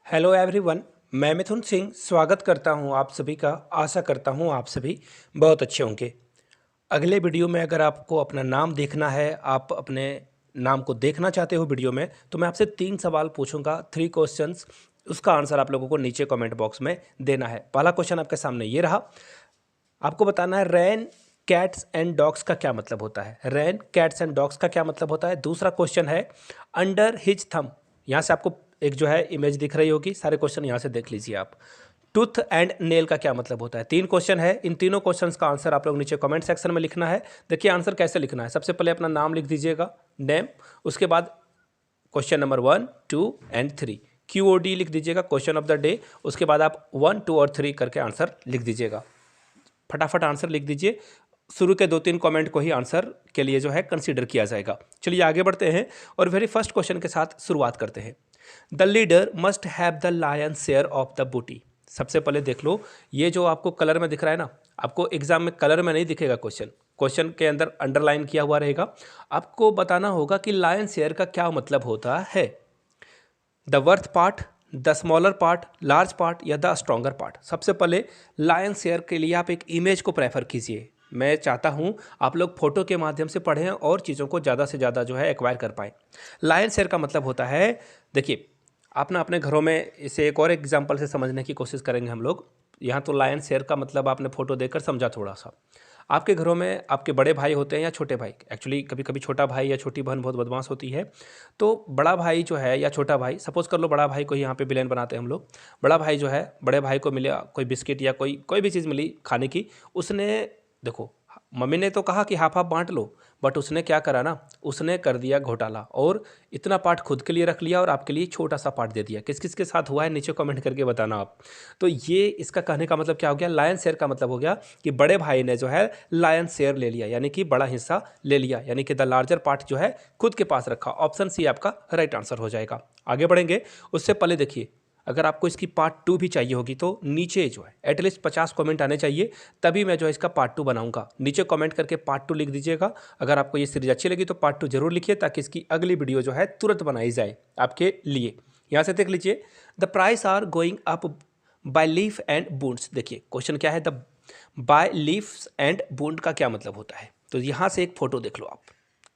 Hello everyone. मैं मिथुन सिंह स्वागत करता हूं आप सभी का। आशा करता हूं आप सभी बहुत अच्छे होंगे। अगले वीडियो में अगर आपको अपना नाम देखना है, आप अपने नाम को देखना चाहते हो वीडियो में, तो मैं आपसे 3 सवाल पूछूंगा, 3 क्वेश्चंस। उसका आंसर आप लोगों को नीचे कमेंट बॉक्स में देना है। पहला क्वेश्चन आपके सामने ये रहा। आपको बताना है रैन कैट्स एंड डॉग्स का क्या मतलब होता है। रैन कैट्स एंड डॉग्स का क्या मतलब होता है। दूसरा क्वेश्चन है अंडर हिज थंब। यहाँ से आपको एक जो है इमेज दिख रही होगी, सारे क्वेश्चन यहाँ से देख लीजिए आप। टूथ एंड नेल का क्या मतलब होता है। 3 क्वेश्चन है, इन तीनों क्वेश्चंस का आंसर आप लोग नीचे कमेंट सेक्शन में लिखना है। देखिए आंसर कैसे लिखना है। सबसे पहले अपना नाम लिख दीजिएगा, नेम। उसके बाद क्वेश्चन नंबर 1, 2 एंड 3 QOD लिख दीजिएगा, क्वेश्चन ऑफ द डे। उसके बाद आप 1, 2 और 3 करके आंसर लिख दीजिएगा। फटाफट आंसर लिख दीजिए। शुरू के 2-3 कमेंट को ही आंसर के लिए जो है कंसीडर किया जाएगा। चलिए आगे बढ़ते हैं और वेरी फर्स्ट क्वेश्चन के साथ शुरुआत करते हैं। The leader must have the lion share of the booty. सबसे पहले देख लो, ये जो आपको कलर में दिख रहा है ना, आपको एग्जाम में कलर में नहीं दिखेगा क्वेश्चन, क्वेश्चन के अंदर अंडरलाइन किया हुआ रहेगा। आपको बताना होगा कि लायन शेयर का क्या मतलब होता है। The worth part, the smaller part, large part या द स्ट्रॉन्गर पार्ट। सबसे पहले लायन शेयर के लिए आप एक इमेज को प्रेफर कीजिए। मैं चाहता हूं आप लोग फोटो के माध्यम से पढ़ें और चीज़ों को ज़्यादा से ज़्यादा जो है एक्वायर कर पाएँ। लायन शेयर का मतलब होता है, देखिए आप ना अपने घरों में इसे एक और एग्जाम्पल से समझने की कोशिश करेंगे हम लोग। यहाँ तो लायन शेयर का मतलब आपने फोटो देखकर समझा थोड़ा सा। आपके घरों में आपके बड़े भाई होते हैं या छोटे भाई, एक्चुअली कभी कभी छोटा भाई या छोटी बहन बहुत बदमाश होती है। तो बड़ा भाई जो है या छोटा भाई, सपोज कर लो बड़ा भाई को ही यहाँ पे विलेन बनाते हैं हम लोग। बड़ा भाई जो है, बड़े भाई को मिला कोई बिस्किट या कोई कोई भी चीज़ मिली खाने की, उसने देखो मम्मी ने तो कहा कि हाफ हाफ बांट लो, बट उसने क्या करा ना, उसने कर दिया घोटाला और इतना पार्ट खुद के लिए रख लिया और आपके लिए छोटा सा पार्ट दे दिया। किस किस के साथ हुआ है नीचे कमेंट करके बताना आप। तो ये इसका कहने का मतलब क्या हो गया, लायन शेयर का मतलब हो गया कि बड़े भाई ने जो है लायन शेयर ले लिया, यानी कि बड़ा हिस्सा ले लिया, यानी कि द लार्जर पार्ट जो है खुद के पास रखा। ऑप्शन सी आपका राइट आंसर हो जाएगा। आगे बढ़ेंगे उससे पहले देखिए, अगर आपको इसकी पार्ट 2 भी चाहिए होगी तो नीचे जो है एटलीस्ट 50 कमेंट आने चाहिए, तभी मैं जो है इसका पार्ट 2 बनाऊंगा। नीचे कमेंट करके पार्ट 2 लिख दीजिएगा। अगर आपको ये सीरीज अच्छी लगी तो पार्ट 2 जरूर लिखिए, ताकि इसकी अगली वीडियो जो है तुरंत बनाई जाए आपके लिए। यहाँ से देख लीजिए, the price are going up by leaps and bounds. देखिए क्वेश्चन क्या है, the by leaps and bound का क्या मतलब होता है। तो यहाँ से एक फोटो देख लो आप,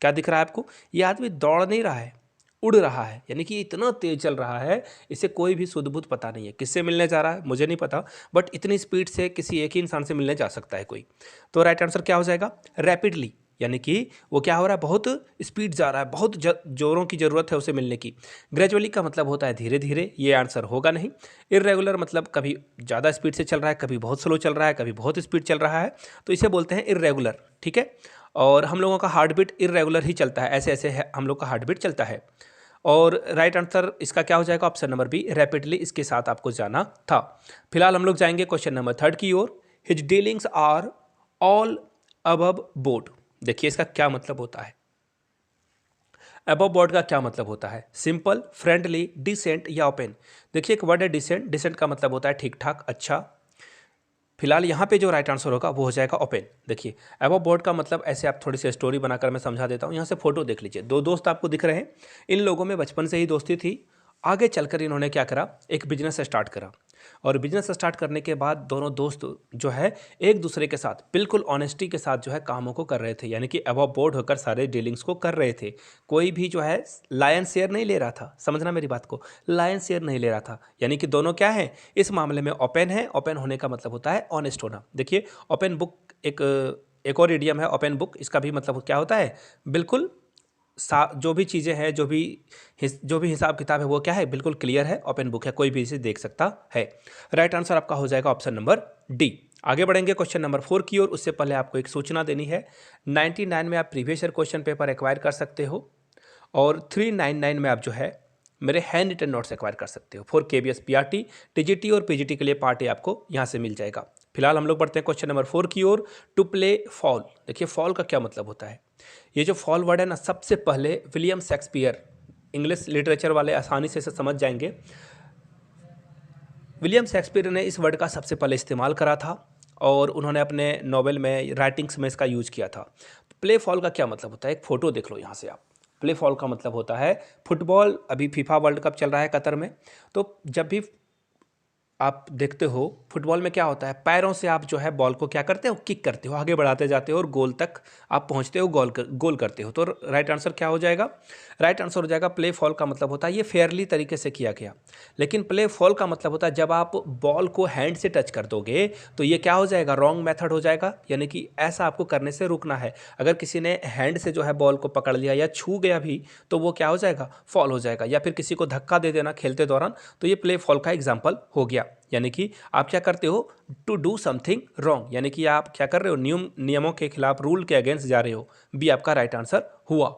क्या दिख रहा है आपको। ये आदमी दौड़ नहीं रहा है, उड़ रहा है, यानी कि इतना तेज चल रहा है, इसे कोई भी सुध-बुध पता नहीं है। किससे मिलने जा रहा है मुझे नहीं पता, बट इतनी स्पीड से किसी एक ही इंसान से मिलने जा सकता है कोई। तो राइट आंसर क्या हो जाएगा, रैपिडली, यानी कि वो क्या हो रहा है, बहुत स्पीड जा रहा है, बहुत जोरों की ज़रूरत है उसे मिलने की। ग्रेजुअली का मतलब होता है धीरे धीरे, ये आंसर होगा नहीं। इर्रेगुलर मतलब कभी ज़्यादा स्पीड से चल रहा है, कभी बहुत स्लो चल रहा है, कभी बहुत स्पीड चल रहा है, तो इसे बोलते हैं इर्रेगुलर। ठीक है, और हम लोगों का हार्ट बीट इर्रेगुलर ही चलता है, ऐसे ऐसे हम लोग का हार्ट बीट चलता है। और राइट आंसर इसका क्या हो जाएगा, ऑप्शन नंबर बी, रैपिडली, इसके साथ आपको जाना था। फिलहाल हम लोग जाएंगे क्वेश्चन नंबर 3 की ओर। His dealings are all above board. देखिए इसका क्या मतलब होता है। अबव बोर्ड का क्या मतलब होता है, सिंपल, फ्रेंडली, डिसेंट या ओपन। देखिए एक वर्ड है डिसेंट, डिसेंट का मतलब होता है ठीक ठाक, अच्छा। फिलहाल यहाँ पे जो राइट आंसर होगा वो हो जाएगा ओपन। देखिए अबव बोर्ड का मतलब, ऐसे आप थोड़ी सी स्टोरी बनाकर मैं समझा देता हूँ। यहाँ से फोटो देख लीजिए, दो दोस्त आपको दिख रहे हैं। इन लोगों में बचपन से ही दोस्ती थी। आगे चलकर इन्होंने क्या करा, एक बिजनेस स्टार्ट करा, और बिजनेस स्टार्ट करने के बाद दोनों दोस्त जो है एक दूसरे के साथ बिल्कुल ऑनेस्टी के साथ जो है कामों को कर रहे थे, यानी कि अबव बोर्ड होकर सारे डीलिंग्स को कर रहे थे। कोई भी जो है लायन शेयर नहीं ले रहा था, समझना मेरी बात को, लायन शेयर नहीं ले रहा था, यानी कि दोनों क्या है इस मामले में ओपन है। ओपन होने का मतलब होता है ऑनेस्ट होना। देखिए ओपन बुक एक और इडियम है ओपन बुक, इसका भी मतलब क्या होता है, बिल्कुल जो भी चीज़ें हैं, जो भी हिसाब किताब है वो क्या है, बिल्कुल क्लियर है, ओपन बुक है, कोई भी इसे देख सकता है। राइट आंसर आपका हो जाएगा ऑप्शन नंबर डी। आगे बढ़ेंगे क्वेश्चन नंबर 4 की ओर। उससे पहले आपको एक सूचना देनी है। 99 में आप previous year question paper acquire कर सकते हो, और 399 में आप जो है मेरे हैंड रिटन नोट्स एक्वायर कर सकते हो। फॉर KBS PRT, TGT और PGT के लिए पार्ट ए आपको यहाँ से मिल जाएगा। फिलहाल हम लोग बढ़ते हैं क्वेश्चन नंबर 4 की ओर। To play fall. देखिए फॉल का क्या मतलब होता है। ये जो फॉल वर्ड है ना, सबसे पहले विलियम शेक्सपियर, इंग्लिश लिटरेचर वाले आसानी से इसे समझ जाएंगे। विलियम शेक्सपियर ने इस वर्ड का सबसे पहले इस्तेमाल करा था, और उन्होंने अपने नॉवेल में, राइटिंग्स में इसका यूज किया था। प्ले फॉल का क्या मतलब होता है, एक फ़ोटो देख लो यहाँ से आप। प्ले फॉल का मतलब होता है फुटबॉल। अभी फीफा वर्ल्ड कप चल रहा है कतर में, तो जब भी आप देखते हो फुटबॉल में क्या होता है, पैरों से आप जो है बॉल को क्या करते हो, किक करते हो, आगे बढ़ाते जाते हो और गोल तक आप पहुंचते हो, गोल करते हो। तो राइट आंसर क्या हो जाएगा, राइट आंसर हो जाएगा प्ले फॉल का मतलब होता है ये फेयरली तरीके से किया गया। लेकिन प्ले फॉल का मतलब होता है जब आप बॉल को हैंड से टच कर दोगे तो ये क्या हो जाएगा, रॉन्ग मेथड हो जाएगा, यानी कि ऐसा आपको करने से रुकना है। अगर किसी ने हैंड से जो है बॉल को पकड़ लिया या छू गया भी तो वो क्या हो जाएगा, फॉल हो जाएगा। या फिर किसी को धक्का दे देना खेलते दौरान, तो ये प्ले फॉल का एग्जाम्पल हो गया। यानी कि आप क्या करते हो, टू डू समथिंग रॉन्ग, यानी कि आप क्या कर रहे हो, नियमों के खिलाफ, रूल के अगेंस्ट जा रहे हो। बी आपका राइट आंसर हुआ।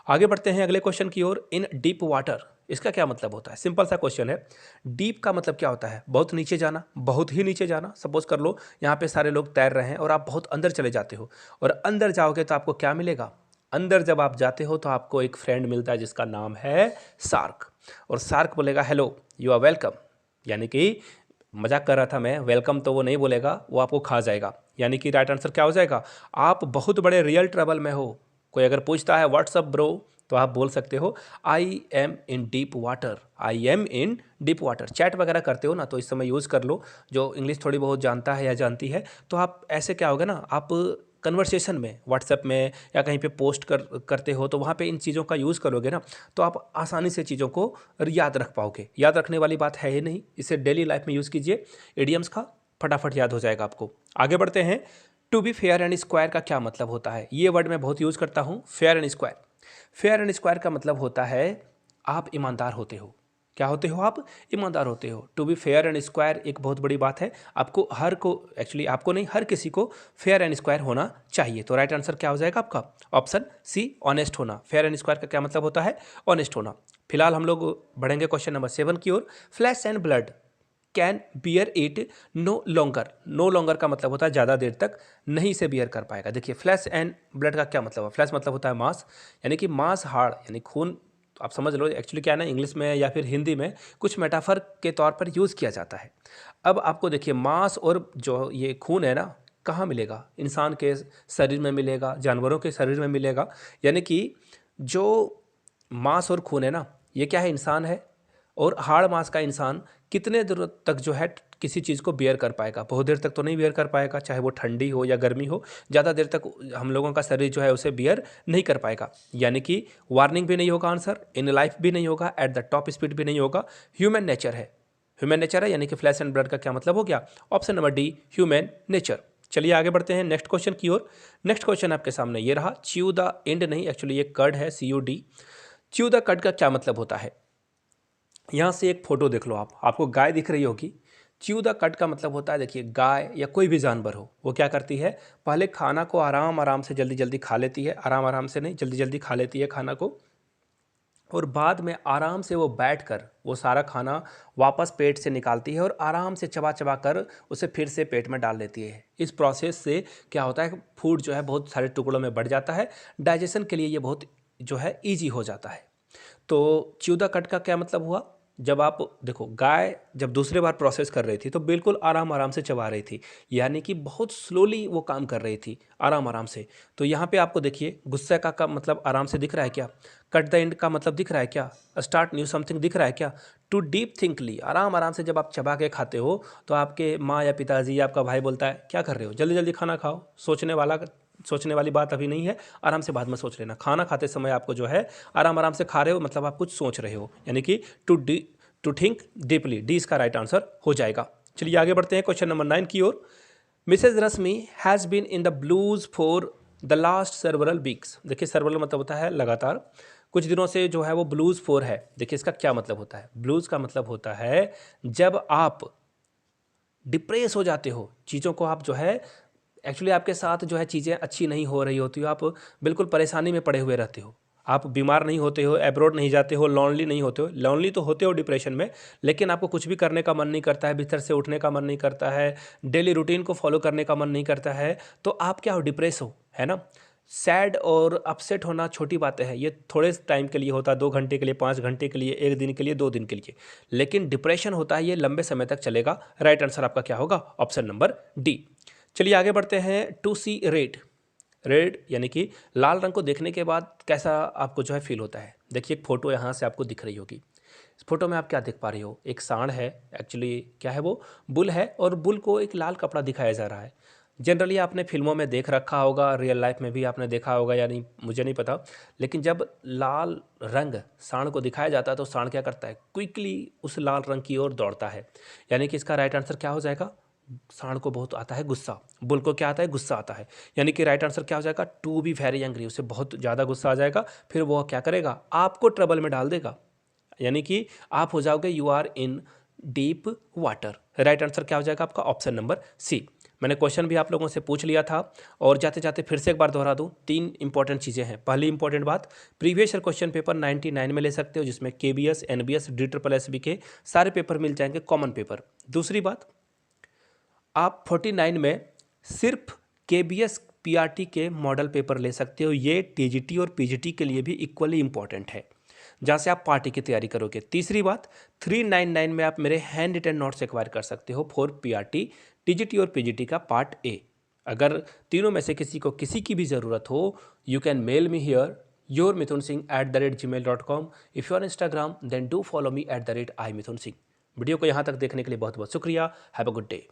आगे बढ़ते हैं अगले क्वेश्चन की ओर। इन डीप वाटर, इसका क्या मतलब होता है, सिंपल सा क्वेश्चन है। डीप का मतलब क्या होता है, बहुत नीचे जाना, बहुत ही नीचे जाना। सपोज कर लो यहाँ पे सारे लोग तैर रहे हैं और आप बहुत अंदर चले जाते हो, और अंदर जाओगे तो आपको क्या मिलेगा, अंदर जब आप जाते हो तो आपको एक फ्रेंड मिलता है जिसका नाम है शार्क, और शार्क बोलेगा हेलो यू आर वेलकम, यानी कि मजाक कर रहा था मैं, वेलकम तो वो नहीं बोलेगा, वो आपको खा जाएगा। यानी कि राइट आंसर क्या हो जाएगा, आप बहुत बड़े रियल ट्रबल में हो। कोई अगर पूछता है व्हाट्सअप ब्रो, तो आप बोल सकते हो I am in deep water, I am in deep water. Chat वगैरह करते हो ना, तो इस समय यूज़ कर लो, जो इंग्लिश थोड़ी बहुत जानता है या जानती है, तो आप ऐसे क्या होगा ना, आप कन्वर्सेशन में व्हाट्सएप में या कहीं पे पोस्ट करते हो तो वहाँ पे इन चीज़ों का यूज़ करोगे ना, तो आप आसानी से चीज़ों को याद रख पाओगे। याद रखने वाली बात है ही नहीं, इसे डेली लाइफ में यूज़ कीजिए, इडियम्स का फटाफट याद हो जाएगा आपको। आगे बढ़ते हैं। To be fair and square का क्या मतलब होता है, ये वर्ड मैं बहुत यूज़ करता हूँ, fair and square. Fair and square का मतलब होता है आप ईमानदार होते हो। क्या होते हो आप, ईमानदार होते हो। To be fair and square एक बहुत बड़ी बात है, आपको हर को, एक्चुअली आपको नहीं, हर किसी को फेयर एंड स्क्वायर होना चाहिए। तो राइट आंसर क्या हो जाएगा आपका, ऑप्शन सी, ऑनेस्ट होना। फेयर एंड स्क्वायर का क्या मतलब होता है, ऑनेस्ट होना। फिलहाल हम लोग बढ़ेंगे क्वेश्चन नंबर 7 की ओर। Flesh and blood can bear it no longer. No longer का मतलब होता है ज़्यादा देर तक नहीं इसे बियर कर पाएगा। देखिए फ्लैश एंड ब्लड का क्या मतलब है, फ्लैश मतलब होता है मांस, यानी कि मांस, हाड़ यानी खून, तो आप समझ लो एक्चुअली क्या है ना, इंग्लिश में या फिर हिंदी में कुछ मेटाफर के तौर पर यूज़ किया जाता है। अब आपको देखिए मांस और जो ये खून है ना, कहाँ मिलेगा, इंसान के शरीर में मिलेगा, जानवरों के शरीर में मिलेगा। यानी कि जो मांस और खून है ना, ये क्या है, इंसान है, और हाड़ मांस का इंसान कितने देर तक जो है किसी चीज़ को बियर कर पाएगा, बहुत देर तक तो नहीं बियर कर पाएगा, चाहे वो ठंडी हो या गर्मी हो, ज़्यादा देर तक हम लोगों का शरीर जो है उसे बियर नहीं कर पाएगा। यानी कि वार्निंग भी नहीं होगा आंसर, इन लाइफ भी नहीं होगा, एट द टॉप स्पीड भी नहीं होगा, ह्यूमन नेचर है, ह्यूमन नेचर है। यानी कि फ्लैश एंड ब्लड का क्या मतलब हो गया, option number D, human nature. चलिए आगे बढ़ते हैं नेक्स्ट क्वेश्चन की ओर। नेक्स्ट क्वेश्चन आपके सामने ये रहा, च्यू द एंड नहीं, एक्चुअली ये कर्ड है, CUD। च्यू द कर्ड का क्या मतलब होता है, यहाँ से एक फोटो देख लो आप, आपको गाय दिख रही होगी। च्यू द कट का मतलब होता है, देखिए गाय या कोई भी जानवर हो, वो क्या करती है, पहले खाना को आराम आराम से जल्दी जल्दी खा लेती है, आराम आराम से नहीं, जल्दी जल्दी खा लेती है खाना को, और बाद में आराम से वो बैठकर वो सारा खाना वापस पेट से निकालती है और आराम से चबा चबा कर उसे फिर से पेट में डाल लेती है। इस प्रोसेस से क्या होता है, फूड जो है बहुत सारे टुकड़ों में बढ़ जाता है, डाइजेशन के लिए ये बहुत जो है ईजी हो जाता है। तो च्यू द कट का क्या मतलब हुआ, जब आप देखो गाय जब दूसरे बार प्रोसेस कर रही थी तो बिल्कुल आराम आराम से चबा रही थी, यानी कि बहुत स्लोली वो काम कर रही थी, आराम आराम से। तो यहाँ पे आपको देखिए गुस्से का मतलब आराम से दिख रहा है क्या, कट द एंड का मतलब दिख रहा है क्या, स्टार्ट न्यू समथिंग दिख रहा है क्या, टू डीप थिंकली, आराम आराम से जब आप चबा के खाते हो तो आपके माँ या पिताजी या आपका भाई बोलता है क्या कर रहे हो, जल्दी जल्दी खाना खाओ, सोचने वाली बात अभी नहीं है, आराम से बाद में सोच लेना। खाना खाते समय आपको जो है आराम आराम से खा रहे हो, मतलब आप कुछ सोच रहे हो, यानी कि टू थिंक डीपली, डी इसका राइट आंसर हो जाएगा। चलिए आगे बढ़ते हैं क्वेश्चन नंबर 9 की ओर। Mrs Rashmi has been in the blues for the last several weeks. देखिए सर्वरल मतलब होता है लगातार, कुछ दिनों से जो है वो ब्लूज फॉर है। देखिए इसका क्या मतलब होता है, ब्लूज का मतलब होता है जब आप डिप्रेस हो जाते हो, चीज़ों को आप जो है, एक्चुअली आपके साथ जो है चीज़ें अच्छी नहीं हो रही होती हो, आप बिल्कुल परेशानी में पड़े हुए रहते हो, आप बीमार नहीं होते हो, एब्रोड नहीं जाते हो, लॉनली नहीं होते हो, लॉनली तो होते हो डिप्रेशन में, लेकिन आपको कुछ भी करने का मन नहीं करता है, बिस्तर से उठने का मन नहीं करता है, डेली रूटीन को फॉलो करने का मन नहीं करता है, तो आप क्या हो, डिप्रेस हो, है ना। सैड और अपसेट होना छोटी बातें हैं, ये थोड़े टाइम के लिए होता है, 2 घंटे के लिए, 5 घंटे के लिए, 1 दिन के लिए, 2 दिन के लिए, लेकिन डिप्रेशन होता है ये लंबे समय तक चलेगा। राइट आंसर आपका क्या होगा, ऑप्शन नंबर डी। चलिए आगे बढ़ते हैं। टू सी रेड, रेड यानी कि लाल रंग को देखने के बाद कैसा आपको जो है फील होता है। देखिए एक फ़ोटो यहाँ से आपको दिख रही होगी। इस फोटो में आप क्या देख पा रही हो, एक सांड है, एक्चुअली क्या है वो बुल है, और बुल को एक लाल कपड़ा दिखाया जा रहा है। जनरली आपने फिल्मों में देख रखा होगा, रियल लाइफ में भी आपने देखा होगा या नहीं मुझे नहीं पता, लेकिन जब लाल रंग सांड को दिखाया जाता है तो सांड क्या करता है, क्विकली उस लाल रंग की ओर दौड़ता है। यानी कि इसका राइट आंसर क्या हो जाएगा, सांड को बहुत आता है गुस्सा, बुल को क्या आता है, गुस्सा आता है। यानी कि राइट आंसर क्या हो जाएगा, टू बी वेरी एंग्री, उसे बहुत ज़्यादा गुस्सा आ जाएगा, फिर वो क्या करेगा, आपको ट्रबल में डाल देगा। यानी कि आप हो जाओगे you are in deep water. Right answer क्या हो जाएगा आपका, ऑप्शन नंबर सी। मैंने क्वेश्चन भी आप लोगों से पूछ लिया था और जाते जाते फिर से एक बार दोहरा दूं, 3 इंपॉर्टेंट चीज़ें हैं। पहली इंपॉर्टेंट बात, प्रीवियस ईयर क्वेश्चन पेपर 99 में ले सकते हो, जिसमें केबीएस, एनबीएस, DSSB के सारे पेपर मिल जाएंगे, कॉमन पेपर। दूसरी बात, आप 49 में सिर्फ केबीएस पीआरटी के मॉडल पेपर ले सकते हो, ये टीजीटी और पीजीटी के लिए भी इक्वली इंपॉर्टेंट है, जहाँ से आप पार्टी की तैयारी करोगे। तीसरी बात, 399 में आप मेरे हैंड रिटन नोट्स एक्वायर कर सकते हो फॉर पीआरटी, टीजीटी और पीजीटी का पार्ट ए। अगर तीनों में से किसी को किसी की भी ज़रूरत हो, you can mail me here yourmithunsingh@gmail.com। If you are Instagram then do follow me @imithunsingh। Video को यहाँ तक देखने के लिए बहुत बहुत शुक्रिया। Have a good day.